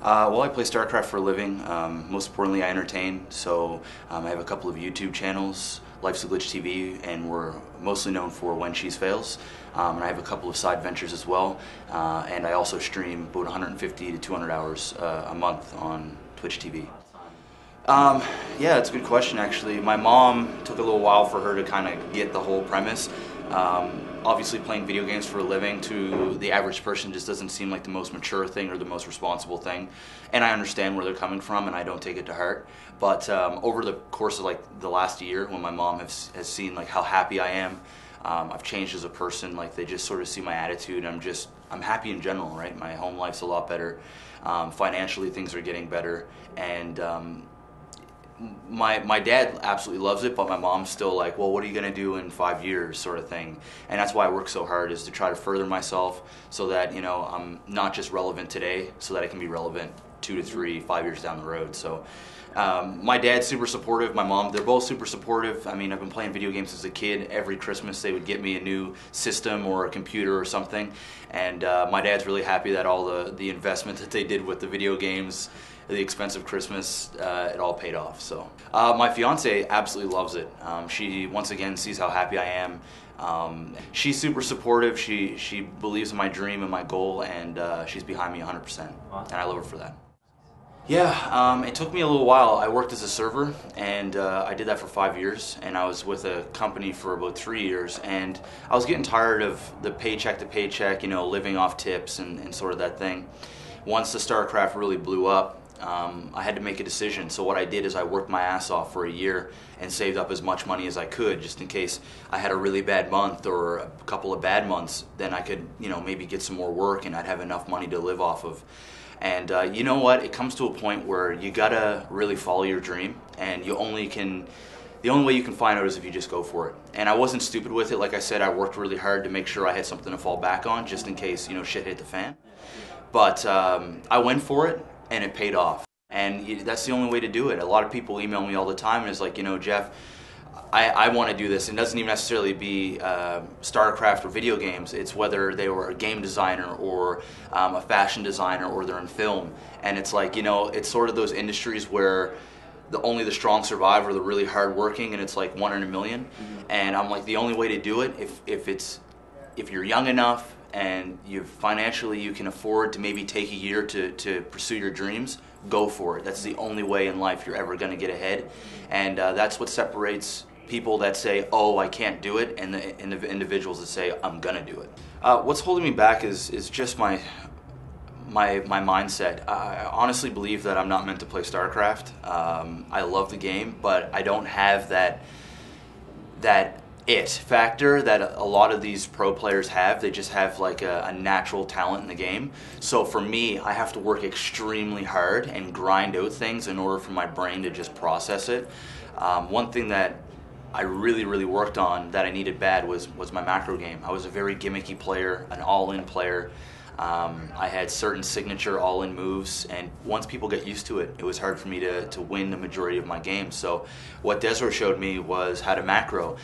Well, I play StarCraft for a living. Most importantly, I entertain. So I have a couple of YouTube channels, Life's a Glitch TV, and we're mostly known for When Cheese Fails. And I have a couple of side ventures as well. And I also stream about 150 to 200 hours a month on Twitch TV. Yeah, it's a good question actually. My mom took a little while for her to kind of get the whole premise. Obviously playing video games for a living to the average person just doesn't seem like the most mature thing or the most responsible thing. And I understand where they're coming from and I don't take it to heart. But over the course of like the last year when my mom has seen like how happy I am, I've changed as a person. Like they just sort of see my attitude. I'm happy in general, right? My home life's a lot better. Financially things are getting better. And my dad absolutely loves it, but my mom's still like, well, what are you going to do in 5 years sort of thing. And that's why I work so hard, is to try to further myself so that, you know, I'm not just relevant today, so that I can be relevant 2 to 3, 5 years down the road. So my dad's super supportive, my mom, they're both super supportive. I mean, I've been playing video games as a kid. Every Christmas they would get me a new system or a computer or something. And my dad's really happy that all the investment that they did with the video games, the expensive Christmas, it all paid off. So my fiance absolutely loves it. She once again sees how happy I am. She's super supportive. She believes in my dream and my goal, and she's behind me 100%. Awesome. And I love her for that. Yeah, it took me a little while. I worked as a server, and I did that for 5 years, and I was with a company for about 3 years, and I was getting tired of the paycheck to paycheck, you know, living off tips and sort of that thing. Once the StarCraft really blew up, I had to make a decision. So what I did is I worked my ass off for a year and saved up as much money as I could, just in case I had a really bad month or a couple of bad months. Then I could, you know, maybe get some more work and I'd have enough money to live off of. And you know what? It comes to a point where you gotta really follow your dream, and the only way you can find out is if you just go for it. And I wasn't stupid with it. Like I said, I worked really hard to make sure I had something to fall back on, just in case, you know, shit hit the fan. But I went for it, and it paid off. And that's the only way to do it. A lot of people email me all the time and it's like, you know, Jeff, I want to do this. It doesn't even necessarily be StarCraft or video games. It's whether they were a game designer or a fashion designer or they're in film. And it's like, you know, it's sort of those industries where only the strong survive, or the really hardworking, and it's like 1 in a million. Mm-hmm. And I'm like, the only way to do it, if you're young enough and financially you can afford to maybe take a year to pursue your dreams, go for it. That's the only way in life you're ever going to get ahead. And that's what separates people that say, oh, I can't do it, and the individuals that say, I'm going to do it. What's holding me back is just my mindset. I honestly believe that I'm not meant to play StarCraft. I love the game, but I don't have that it factor that a lot of these pro players have. They just have like a natural talent in the game. So for me, I have to work extremely hard and grind out things in order for my brain to just process it. One thing that I really worked on that I needed bad was my macro game. I was a very gimmicky player, an all-in player. I had certain signature all-in moves, and once people get used to it, it was hard for me to win the majority of my games. So what Desro showed me was how to macro.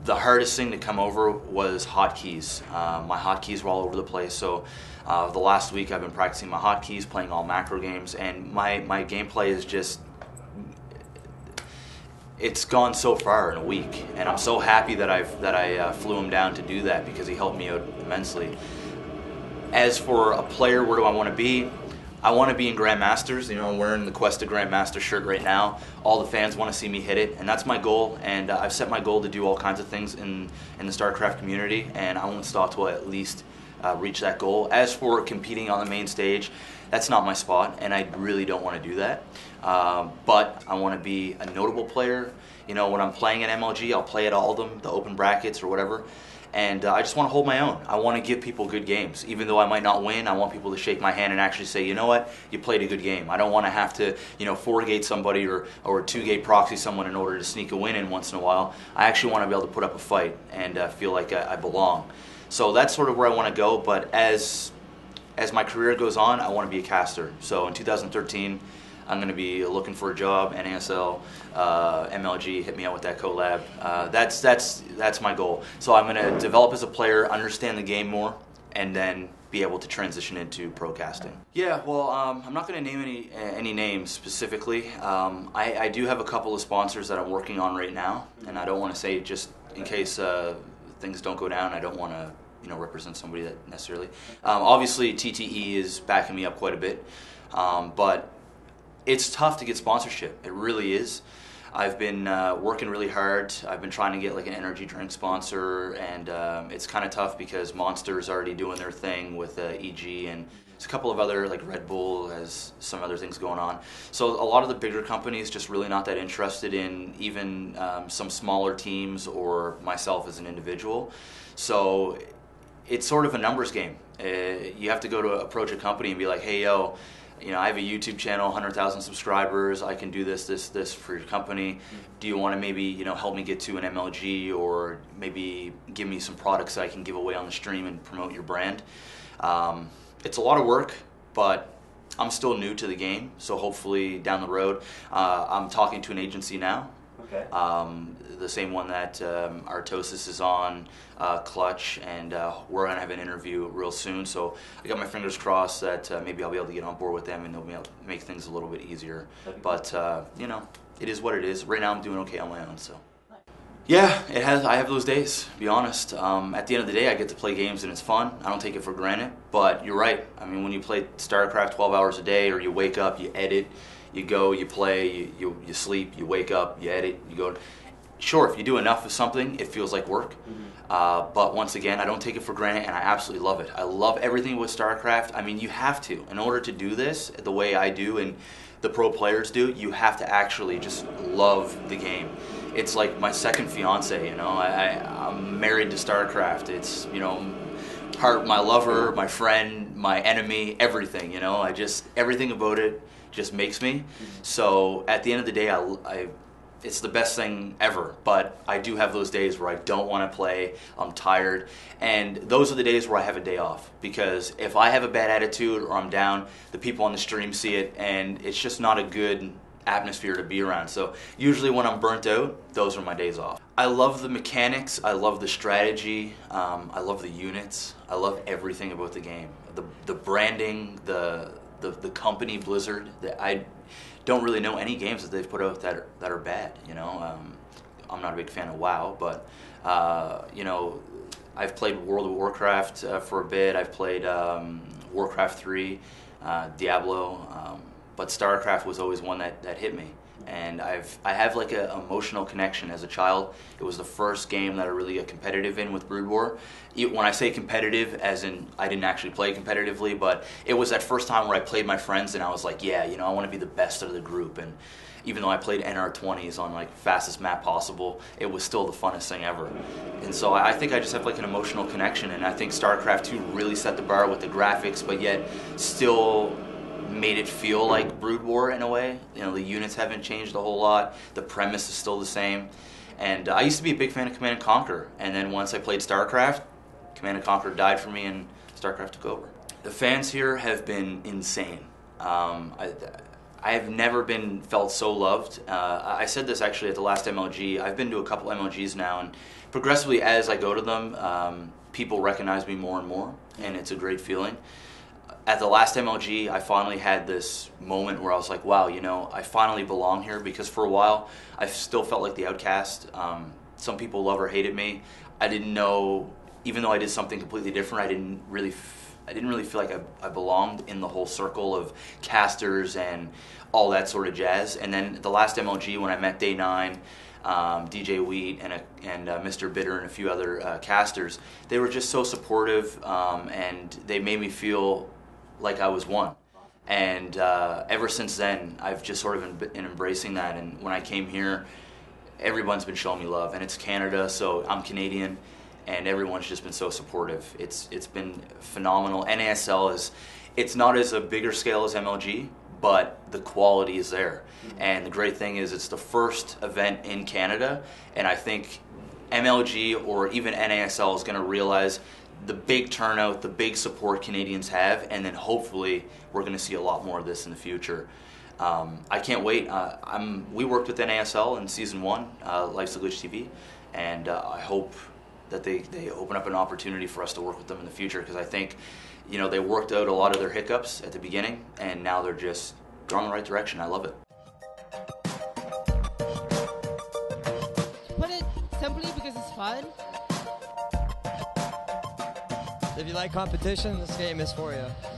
The hardest thing to come over was hotkeys. My hotkeys were all over the place, so the last week I've been practicing my hotkeys, playing all macro games, and my gameplay is just, it's gone so far in a week, and I'm so happy that I flew him down to do that, because he helped me out immensely. As for a player, where do I want to be? I want to be in Grandmasters. You know, I'm wearing the Quest to Grandmaster shirt right now. All the fans want to see me hit it, and that's my goal. And I've set my goal to do all kinds of things in the StarCraft community, and I won't stop till I at least reach that goal. As for competing on the main stage, that's not my spot, and I really don't want to do that. But I want to be a notable player. You know, when I'm playing at MLG, I'll play at all of them, the open brackets or whatever. And I just want to hold my own. I want to give people good games. Even though I might not win, I want people to shake my hand and actually say, you know what, you played a good game. I don't want to have to, you know, 4-gate somebody or 2-gate proxy someone in order to sneak a win in once in a while. I actually want to be able to put up a fight and feel like I belong. So that's sort of where I want to go. But as my career goes on, I want to be a caster. So in 2013, I'm going to be looking for a job, NASL, MLG, hit me out with that collab. That's my goal. So I'm going to develop as a player, understand the game more, and then be able to transition into pro casting. Yeah, well, I'm not going to name any names specifically. I do have a couple of sponsors that I'm working on right now, and I don't want to say, just in case things don't go down, I don't want to represent somebody that necessarily. Obviously, TTE is backing me up quite a bit, but it's tough to get sponsorship. It really is. I've been working really hard. I've been trying to get like an energy drink sponsor, and it's kind of tough because Monster's already doing their thing with EG, and there's a couple of other, like Red Bull has some other things going on. So a lot of the bigger companies just really not that interested in even some smaller teams or myself as an individual. So it's sort of a numbers game. You have to go to approach a company and be like, hey, yo, I have a YouTube channel, 100,000 subscribers. I can do this for your company. Do you want to maybe, help me get to an MLG, or maybe give me some products that I can give away on the stream and promote your brand? It's a lot of work, but I'm still new to the game. So hopefully down the road, I'm talking to an agency now. Okay. The same one that Artosis is on, Clutch, and we're going to have an interview real soon. So I got my fingers crossed that maybe I'll be able to get on board with them, and they'll be able to make things a little bit easier. But, it is what it is. Right now I'm doing okay on my own. So yeah, I have those days, to be honest. At the end of the day, I get to play games and it's fun. I don't take it for granted. But you're right. I mean, when you play StarCraft 12 hours a day, or you wake up, you edit, you go, you play, you sleep, you wake up, you edit, you go. Sure, if you do enough of something, it feels like work. But once again, I don't take it for granted, and I absolutely love it. I love everything with StarCraft. I mean, you have to. In order to do this the way I do and the pro players do, you have to actually just love the game. It's like my second fiance, I'm married to StarCraft. It's, my lover, my friend, my enemy, everything, everything about it just makes me. So at the end of the day, it's the best thing ever, but I do have those days where I don't want to play, I'm tired, and those are the days where I have a day off, because if I have a bad attitude or I'm down, the people on the stream see it, and it's just not a good atmosphere to be around. So usually when I'm burnt out, those are my days off. I love the mechanics, I love the strategy, I love the units, I love everything about the game. The branding, the company Blizzard, I don't really know any games that they've put out that are bad. I'm not a big fan of WoW, but I've played World of Warcraft for a bit. I've played Warcraft 3, Diablo, but StarCraft was always one that hit me. And I have like an emotional connection as a child. It was the first game that I really got competitive in with Brood War. When I say competitive, as in I didn't actually play competitively, but it was that first time where I played my friends and I was like, yeah, I want to be the best of the group. And even though I played NR20s on like fastest map possible, it was still the funnest thing ever. And so I think I just have like an emotional connection, and I think StarCraft 2 really set the bar with the graphics, but yet still made it feel like Brood War in a way. The units haven't changed a whole lot. The premise is still the same. And I used to be a big fan of Command & Conquer, and then once I played StarCraft, Command & Conquer died for me and StarCraft took over. The fans here have been insane. I have never felt so loved. I said this actually at the last MLG. I've been to a couple MLGs now, and progressively as I go to them, people recognize me more and more, and it's a great feeling. At the last MLG, I finally had this moment where I was like, wow, I finally belong here, because for a while, I still felt like the outcast. Some people loved or hated me. I didn't know, even though I did something completely different, I didn't really feel like I belonged in the whole circle of casters and all that sort of jazz. And then the last MLG, when I met Day 9, DJ Wheat and Mr. Bitter and a few other casters, they were just so supportive, and they made me feel like I was one. And ever since then, I've just sort of been embracing that. And when I came here, everyone's been showing me love. And it's Canada, so I'm Canadian, and everyone's just been so supportive. It's been phenomenal. NASL it's not as a bigger scale as MLG, but the quality is there. And the great thing is it's the first event in Canada, and I think MLG or even NASL is going to realize the big turnout, the big support Canadians have, and then hopefully we're going to see a lot more of this in the future. I can't wait. We worked with NASL in Season 1, Life's a Glitch TV, and I hope that they open up an opportunity for us to work with them in the future, because I think, you know, they worked out a lot of their hiccups at the beginning, and now they're in the right direction. I love it. Put it simply, because it's fun. If you like competition, this game is for you.